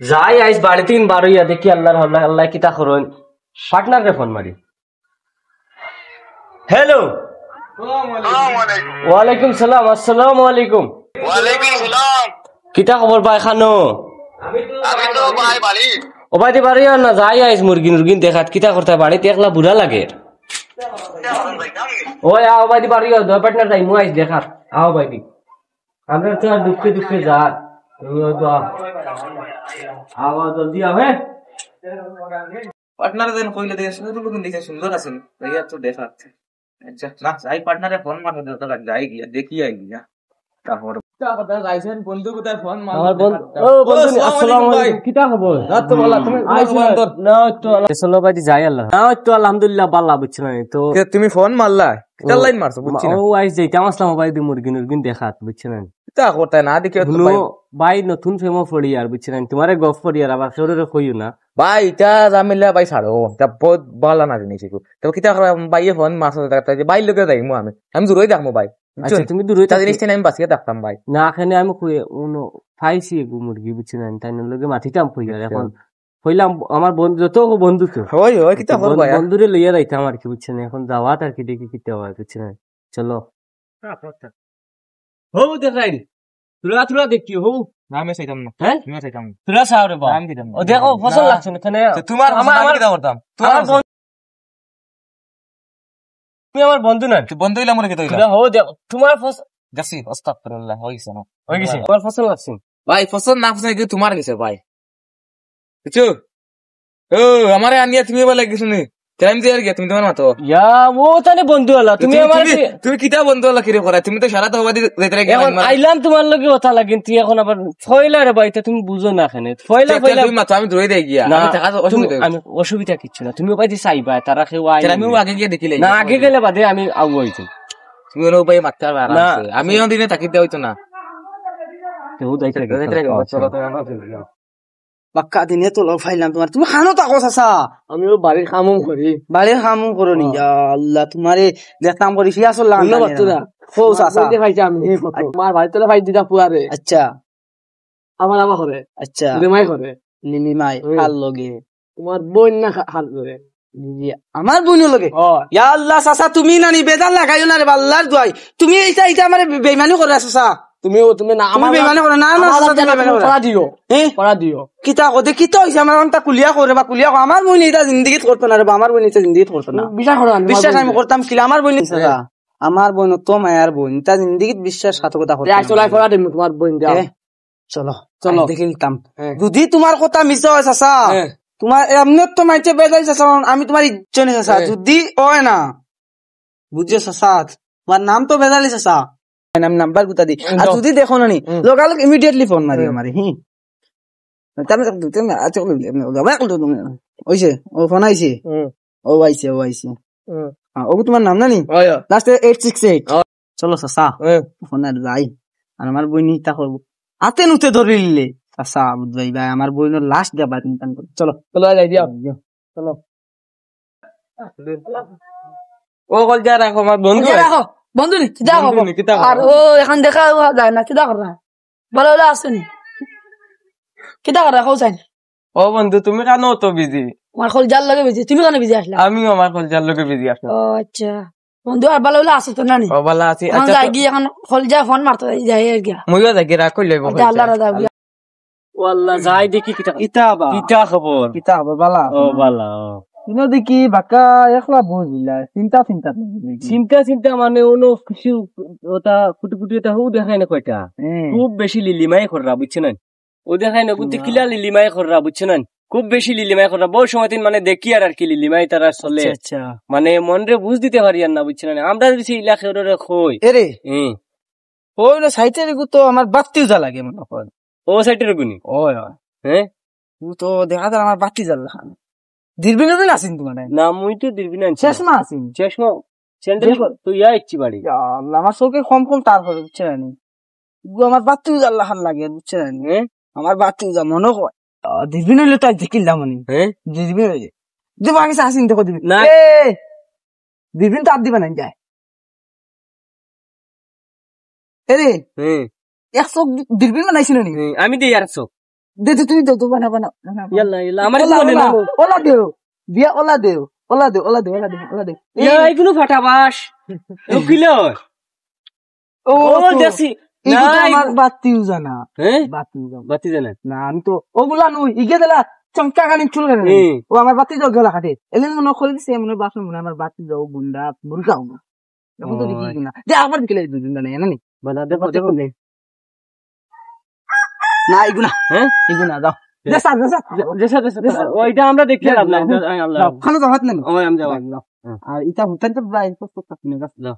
যাই আইস বাড়িতে বারইয়া দেখি আল্লাহর আল্লাহ আল্লাহ কিতা করুন পার্টনারকে ফোন মারি। হ্যালো, ওয়ালাইকুম সালাম। আসসালামু আলাইকুম। কিতা খবর ভাই খানো? ও বাড়ি বাড়ি না যাই আইস মুরগি মুরগিন দেখাত কিতা করতে বাড়িতে একলা বুড়া লাগে। ওই আও বাড়ি বাড়ি দুই পার্টনার যাই মু আইস দেখাত আও বাড়ি আমরা তো আর দুঃখে দুঃখে যা আওয়াজ জলদি আও। হ্যাঁ পার্টনার দেন কইলে দেখে সুন্দর আছেন ভাইয়া তো দেখাচ্ছে। আচ্ছা না যাই পার্টনারে ফোন মারো দাদা যাই গিয়া দেখি আই গিয়া তারপর যাইছেন বন্ধু কোথায় ফোন মারো। আমার বন্ধু ও বন্ধু আসসালামু আলাইকুম। কিটা খবর? রাত তো বলা তুমি না তো চলো ভাই যাই আল্লাহ না তো আলহামদুলিল্লাহ ভালো বুঝছ না তো তুমি ফোন মারলা কিটা লাইন মারছো বুঝছি না। ও আইস যাইতাম আসলাম ভাই দি মুরগি মুরগি দেখাত বুঝছ না তা করতে না দেখে তো ভাই ভাই নতুন ফেমো পড়ি আর বুঝছ না তোমারে গফ পড়ি আর আবার শরীরে কইও না ভাই এটা জামিলা ভাই ছাড়ো তা বহুত ভালো না জিনিস তো কিটা ভাইয়ে ফোন মারছো তাই ভাই লোকে যাই আমি জুরই দেখমু ভাই। আচ্ছা তুমি দূরে তা জিনিসটা আমি বাঁচিয়ে দেখতাম ভাই না এখানে আমি খাইছি মুরগি বুঝছ না তাই লগে মাটিতাম কই আর এখন কইলাম আমার বন্ধু যত বন্ধু তো ওই ওই কিটা হল ভাই বন্ধুরে লইয়া যাইতাম আর কি বুঝছ না এখন যাওয়াত আর কি দেখি কিতে হয় বুঝছ না চলো হো দেখাই তুরা তুরা দেখি হো না আমি চাইতাম না। হ্যাঁ তুমি চাইতাম তুরা চাও রে বা আমি দিতাম ও দেখো ফসল লাগছে এখানে তোমার আমি কিটা করতাম তুমি আমার বন্ধু না বন্ধু হইলাম মনে কি তৈরি তুরা হো দেখো তোমার ফসল গেছি আস্তাগফিরুল্লাহ হইছে না হয়ে গেছে তোমার ফসল লাগছে ভাই ফসল না ফসল কিন্তু তোমার গেছে ভাই বুঝছো। ও আমারে আনিয়া তুমি বলে কিছু নেই টাইম দিয়ে আর গিয়া তুমি তোমার মাতো ইয়া ও তানে বন্ধু হলা তুমি আমার তুমি কিটা বন্ধু হলা কিরে করা তুমি তো সারা তো হবাদি যাইতে রাখি এখন আইলাম তোমার লগে কথা লাগিন তুই এখন আবার ফয়লা রে ভাই তুমি বুঝো না এখানে ফয়লা তুমি মাতো আমি ধরে দেই গিয়া আমি টাকা অসুবিধা আমি অসুবিধা কিছু না তুমি ভাই চাইবা তারা কেউ আই আমি আগে গিয়ে দেখিলে না আগে গেলে বাদে আমি আউব হইতো তুমি ওর ভাই মারতে পারবে আরামসে আমি ওই দিনে তাকিদ দেওয়া হইতো না কেউ যাইতে চলো তো আমরা বাক্কা দিনে তো লগ ফাইলাম তোমার তুমি খানো তাকো চাচা আমিও বাড়ির কামও করি বাড়ির কাম করো নি আল্লাহ তোমারে দেখতাম করি সিয়া চললাম ধন্যবাদ তোরা ও চাচা ভাইছি আমি আমার ভাই তোরা ভাই দিদা পুয়ারে আচ্ছা আমার আমা করে আচ্ছা লিমাই করে লিলিমাই হাল লগে তোমার বোন না হাল করে আমার বোনের লগে ইয়া আল্লাহ চাচা তুমি নানি বেজাল লাগাইও না রে আল্লাহর দোয়াই তুমি এইটা এইটা আমারে বেইমানি করে চাচা তুমি না আমার বেইমানি করে না না চাচা তুমি বেইমানি করে পড়া দিও পড়া দিও কিতা কতে কিতা হইছে আমার অন্তা কুলিয়া করে বা কুলিয়া আমার বোন এটা জিন্দেগিত করতে না রে আমার বোন এটা জিন্দেগিত করতে না বিশ্বাস আমি করতাম কি আমার বোন চাচা আমার বোন তো মায়ার বোন তা জিন্দেগিত বিশ্বাসঘাতকতা করতে চলাই পড়া দিম তোমার বোন দাও চলো চলো দেখিলাম যদি তোমার কথা মিছা হয় চাচা তোমার এমনি তো মাইতে বেজাই চাচা আমি তোমার ইজ্জত চাচা যদি হয় না বুঝছো চাচা তোমার নাম তো বেজালি চাচা আমি নাম্বার গুতা দি আর যদি দেখো না নি লগালগ ইমিডিয়েটলি ফোন মারি আমারে ওইছে ও ফোন আইছে ও আইছে ও তোমার নাম না নি লাস্টে 868 চলো চাচা ফোন আর যাই আর আমার বইনি তা করবো হাতে নুতে ধরিলে চাচা বুঝবাই ভাই আমার বইনের লাস্ট দেবা চিন্তা করো চলো চলো যাই দিও চলো ও কল যা রাখো আমার বন্ধু রাখো বন্ধু নি কিতা আর ও এখন দেখা যায় না কিতা করা ভালো হলে আসেনি কিতা করা খাও চাই ও বন্ধু তুমি কেন তো বিজি আমার খোল জাল লাগে বেজি তুমি কেন বেজি আসলা আমিও আমার কল যার লোকে বিজি আসলাম ও আচ্ছা বন্ধু আর ভালো হলে আসো তো নানি ও ভালো আছি এখন যাই গিয়ে এখন খোল যা ফোন মারতে যাই গিয়া মইও যাই গিয়ে রাখো লইব আল্লাহ রাজা ওয়াল্লাহ যাই দেখি কিতা ইতাবা কিতা খবর কিতা হবে বালা ও ভালো তুমি দেখি বাকা একলা বুঝলা চিন্তা চিন্তা মানে ওনো কিছু ওটা ফুটি ফুটি ওটা হু দেখায় না কয়টা খুব বেশি লিলিমাই কররা বুঝছেন ও দেখায় না বুঝতে কিলা লিলিমাই কররা বুঝছেন খুব বেশি লিলিমাই কররা বহু সময় মানে দেখি আর কি লিলিমাই তারা চলে আচ্ছা মানে মনরে বুঝ দিতে পারি আর না বুঝছেন আমরা বেশি ইলাকা কই এরে ওই না সাইটের তো আমার বাত্তি যা লাগে মনে হয় ও সাইটের গুনি ওই হ্যাঁ ও তো দেখা যায় আমার বাত্তি জ্বালা দিরবিন দিন আসিন তোমার না মুই তো দিরবিন শেষমা আসিন শেষমা স্যান্ডেল তুই ইয়া ইচ্ছি বাড়ি আমার চোখে কম তারপরে বুঝছে না আমার বাত্তি জ্বালা হাল লাগে বুঝছে না আমার বাত্তি যা মনে হয় দিরবিন হইলে তাই দেখিলাম মানে দিরবিন হইলে দেবো আগে আসিন দেখো দিবি না দিরবিন তো আর দিবে না যায় এরে এক চোখ দিরবিন বানাইছিল নি আমি দিই আর চোখ দে তুমি দাও তো বানা বানা ইয়াল্লা ইয়াল্লা আমার মনে না ওলা দেও বিয়া ওলা দেও ওলা দেও ওলা দেও ওলা দেও ওলা দেও এই কোনো ফাটাবাস ও কিলো ও ও দেখছি না আমার বাতিও জানা হ্যাঁ বাতিও জানা বাতি জানেন না আমি তো ওগুলা নই ইগে দিলা চমকা গানি চুল গানি ও আমার বাতি যাও গলা কাটে এলেন মনে করে দিছে মনে বাসন মনে আমার বাতি যাও গুন্ডা মুরগাও না এখন তো দেখি না যে আবার দিলে দুদিন না জানি বানা দেখো দেখো না এগুলা হ্যাঁ এগুলা দাও জেসা জেসা জেসা ওইটা আমরা দেখতে লাভ নাই আল্লাহ খানো দাও হাত নেন ওই আমি যাও আর ইটা হুতেন তো ভাই কষ্ট করতে না যাও